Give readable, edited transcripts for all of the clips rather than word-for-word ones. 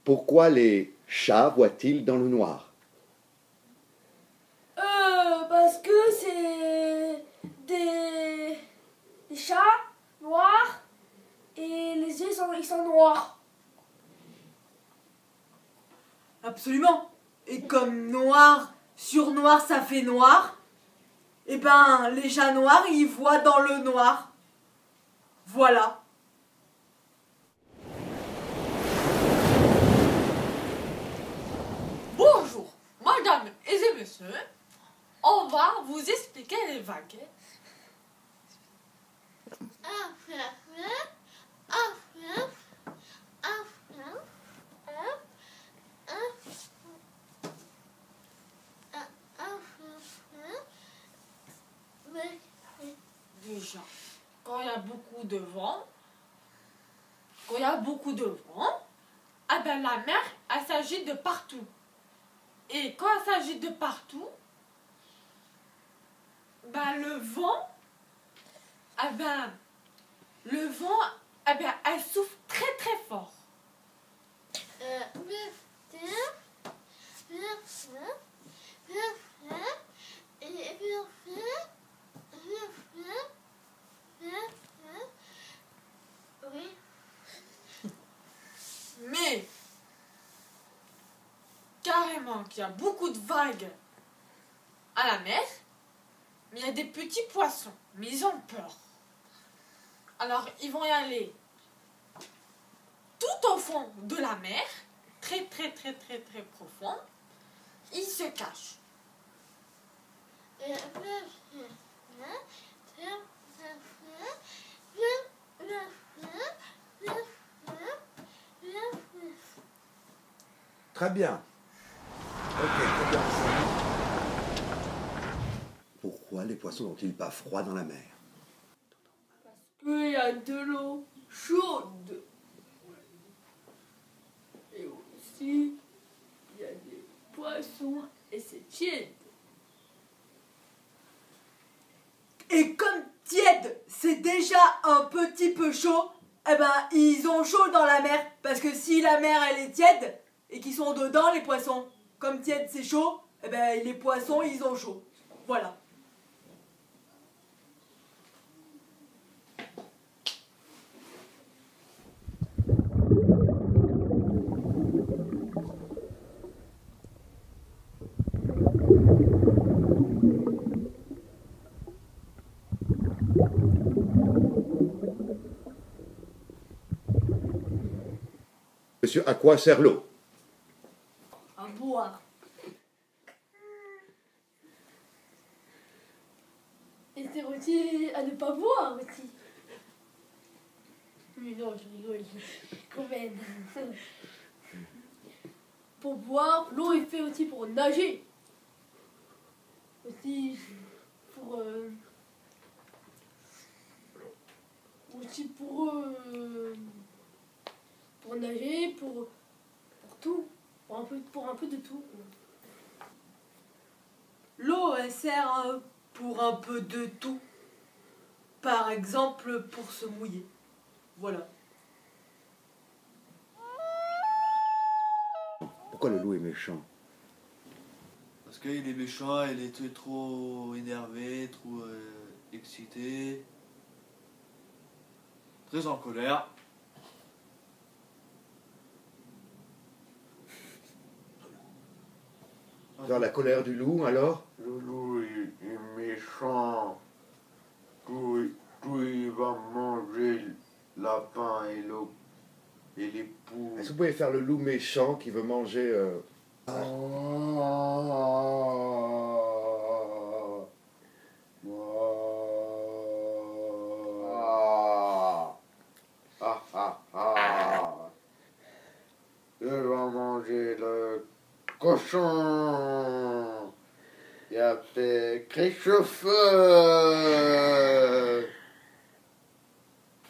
Pourquoi les chats voient-ils dans le noir? Parce que c'est des chats noirs et les yeux ils sont noirs. Absolument. Et comme noir sur noir ça fait noir, et ben les chats noirs ils voient dans le noir. Voilà. Bonjour, madame et messieurs. On va vous expliquer les vagues. Déjà, quand il y a beaucoup de vent, ah ben la mer, elle s'agite de partout. Et quand elle s'agite de partout, ben le vent, elle souffle très très fort. Mais carrément qu'il y a beaucoup de vagues à la mer, mais il y a des petits poissons, mais ils ont peur. Alors ils vont y aller tout au fond de la mer, très très très très très profond. Ils se cachent. Très bien. Ok, très bien. Pourquoi les poissons n'ont-ils pas froid dans la mer? Parce qu'il y a de l'eau chaude. Et aussi, il y a des poissons et c'est tiède. Et comme tiède, c'est déjà un petit peu chaud, eh ben ils ont chaud dans la mer. Parce que si la mer elle est tiède et qu'ils sont dedans les poissons, comme tiède c'est chaud, eh ben les poissons ils ont chaud. Voilà. Monsieur, à quoi sert l'eau? À boire. Et c'est aussi à ne pas boire aussi. Mais non, je rigole, quand même. Pour boire, l'eau est fait aussi pour nager. Aussi pour pour nager, pour tout, pour un peu de tout. L'eau elle sert pour un peu de tout. Par exemple pour se mouiller. Voilà. Pourquoi le loup est méchant? Parce qu'il est méchant, il est trop énervé, trop excité, très en colère. Dans la colère du loup, alors? Le loup est méchant. Tout il va manger le lapin et les poules. Est-ce que vous pouvez faire le loup méchant qui veut manger... Je vais manger le cochon. Il a fait crèche-feu.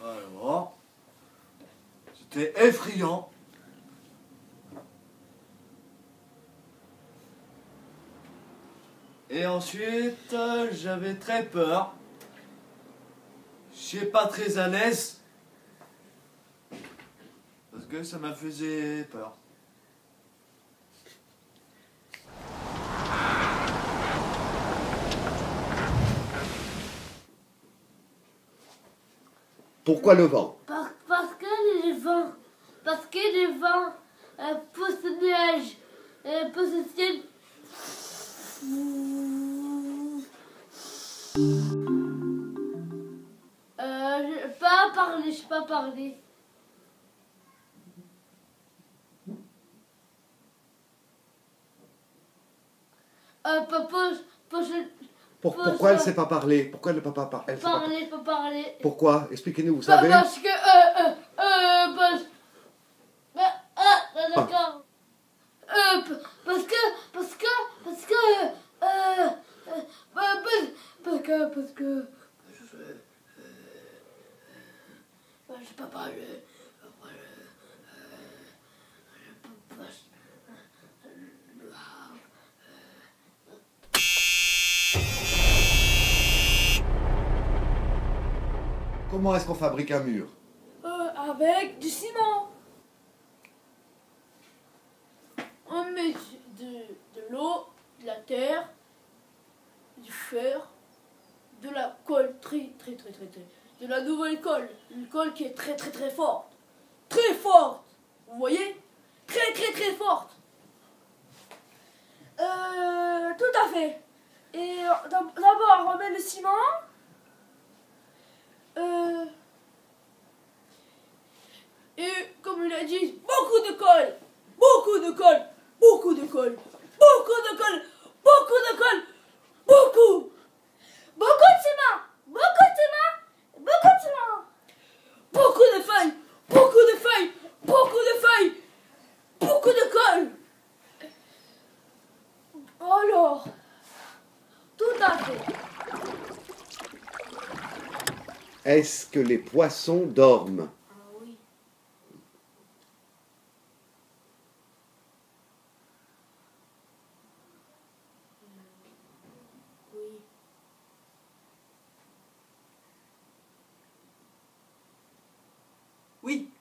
Alors, c'était effrayant. Et ensuite, j'avais très peur. Je n'étais pas très à l'aise. Parce que ça me faisait peur. Pourquoi le vent? Parce que les vents poussent de neige, poussent le ciel. Je sais pas parler. Pourquoi elle ne sait pas parler? Pourquoi elle ne peut pas parler? Pas parler. Pourquoi? Expliquez-nous, vous savez? Parce que d'accord. Parce que je sais pas parler. Comment est-ce qu'on fabrique un mur? Avec du ciment. On met de l'eau, de la terre, du fer, de la colle de la nouvelle colle, une colle qui est très forte. Très forte. Vous voyez? Très forte. Tout à fait. Et d'abord on met le ciment. Et comme il a dit, beaucoup de colle. Beaucoup de colle. Beaucoup de colle. Beaucoup de colle. Beaucoup de colle. Beaucoup. Beaucoup de ciment. Beaucoup de ciment. Beaucoup de ciment. Beaucoup de feuilles. Beaucoup de feuilles. Beaucoup de feuilles. Beaucoup de colle. Alors, tout à fait. Est-ce que les poissons dorment? Ah oui. Oui. Oui.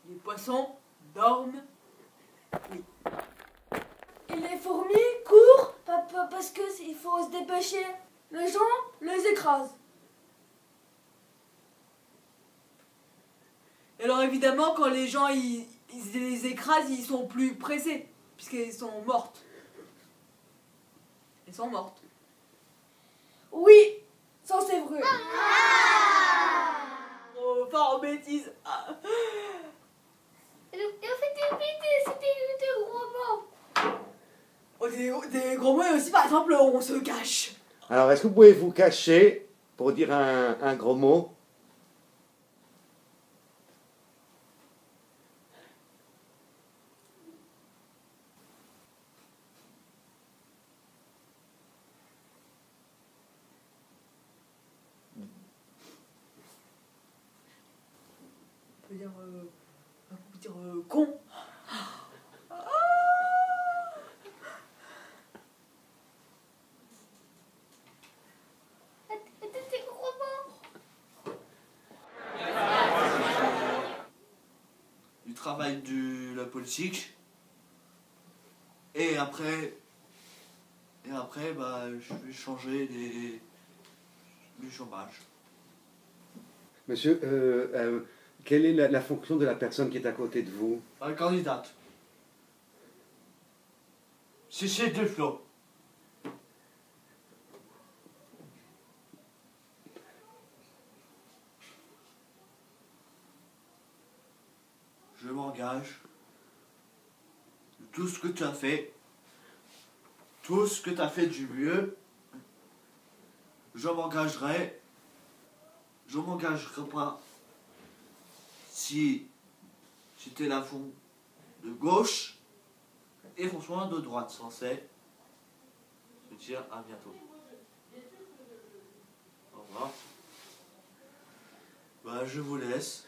Les poissons dorment. Oui. Et les fourmis courent parce que il faut se dépêcher. Les gens les écrasent. Et alors évidemment, quand les gens ils les écrasent, ils sont plus pressés, puisqu'elles sont mortes. Elles sont mortes. Oui, ça c'est vrai. Oh, fort bêtise. Et c'était des gros mots. Oh, des gros mots, et aussi par exemple, on se cache. Alors, est-ce que vous pouvez vous cacher pour dire un gros mot? On peut dire con. Des gros mots. Du travail de la politique. Et après, bah, je vais changer du chômage. Monsieur, quelle est la fonction de la personne qui est à côté de vous? La candidate. C'est de flot. Je m'engage. Tout ce que tu as fait, tout ce que tu as fait du mieux, je m'engagerai pas si j'étais la fond de gauche et franchement de droite censé. Je te dis à bientôt. Au revoir. Bah, je vous laisse.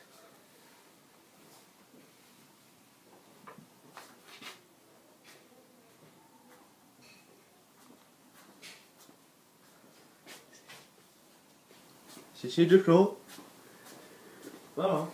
C'est de clos. Voilà.